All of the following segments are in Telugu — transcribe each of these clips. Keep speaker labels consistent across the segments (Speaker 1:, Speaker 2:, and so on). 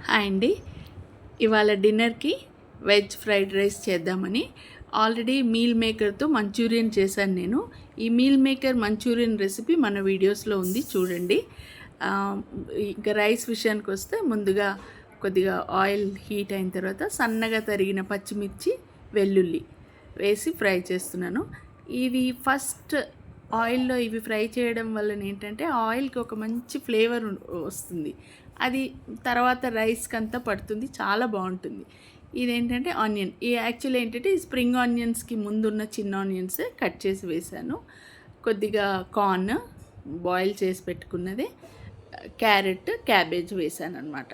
Speaker 1: హాయ్ అండి. ఇవాళ డిన్నర్కి వెజ్ ఫ్రైడ్ రైస్ చేద్దామని ఆల్రెడీ మీల్ మేకర్తో మంచూరియన్ చేశాను నేను. ఈ మీల్ మేకర్ మంచూరియన్ రెసిపీ మన వీడియోస్లో ఉంది, చూడండి. ఇంకా రైస్ విషయానికి వస్తే ముందుగా కొద్దిగా ఆయిల్ హీట్ అయిన తర్వాత సన్నగా తరిగిన పచ్చిమిర్చి, వెల్లుల్లి వేసి ఫ్రై చేస్తున్నాను. ఇవి ఫస్ట్ ఆయిల్లో ఇవి ఫ్రై చేయడం వలన ఏంటంటే ఆయిల్కి ఒక మంచి ఫ్లేవర్ వస్తుంది. అది తర్వాత రైస్కి అంతా పడుతుంది, చాలా బాగుంటుంది. ఇదేంటంటే ఆనియన్, ఈ యాక్చువల్లీ ఏంటంటే ఈ స్ప్రింగ్ ఆనియన్స్కి ముందున్న చిన్న ఆనియన్స్ కట్ చేసి వేసాను. కొద్దిగా కార్న్ బాయిల్ చేసి పెట్టుకున్నది, క్యారెట్, క్యాబేజ్ వేసాను అనమాట.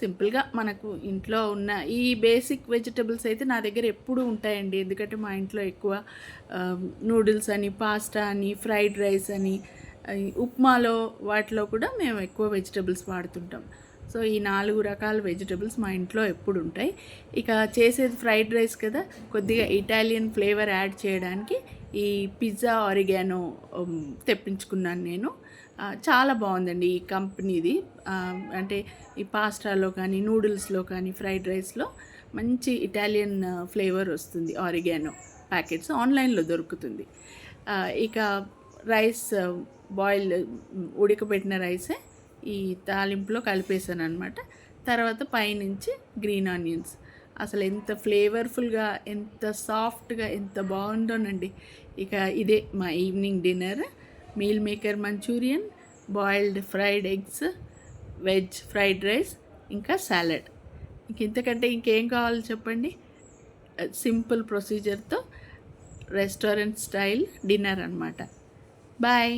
Speaker 1: సింపుల్గా మనకు ఇంట్లో ఉన్న ఈ బేసిక్ వెజిటబుల్స్ అయితే నా దగ్గర ఎప్పుడూ ఉంటాయండి. ఎందుకంటే మా ఇంట్లో ఎక్కువ నూడిల్స్ అని, పాస్తా అని, ఫ్రైడ్ రైస్ అని, ఉప్మాలో వాటిలో కూడా మేము ఎక్కువ వెజిటబుల్స్ వాడుతుంటాం. సో ఈ 4 రకాల వెజిటబుల్స్ మా ఇంట్లో ఎప్పుడు ఉంటాయి. ఇక చేసేది ఫ్రైడ్ రైస్ కదా, కొద్దిగా ఇటాలియన్ ఫ్లేవర్ యాడ్ చేయడానికి ఈ పిజ్జా ఆరిగానో తెప్పించుకున్నాను నేను. చాలా బాగుందండి ఈ కంపెనీది. అంటే ఈ పాస్టాలో కానీ, నూడిల్స్లో కానీ, ఫ్రైడ్ రైస్లో మంచి ఇటాలియన్ ఫ్లేవర్ వస్తుంది. ఆరిగానో ప్యాకెట్స్ ఆన్లైన్లో దొరుకుతుంది. ఇక రైస్ బాయిల్ ఉడకబెట్టిన రైసే ఈ తాలింపులో కలిపేసాను అనమాట. తర్వాత పైనుంచి గ్రీన్ ఆనియన్స్, అసలు ఎంత ఫ్లేవర్ఫుల్గా, ఎంత సాఫ్ట్గా, ఎంత బాగుందోనండి. ఇక ఇదే మా evening dinner: meal maker Manchurian, boiled fried eggs, veg fried rice, ఇంకా సాలడ్. ఇంతకంటే ఇంకేం కావాలో చెప్పండి. సింపుల్ ప్రొసీజర్తో రెస్టారెంట్ స్టైల్ డిన్నర్ అనమాట. బాయ్.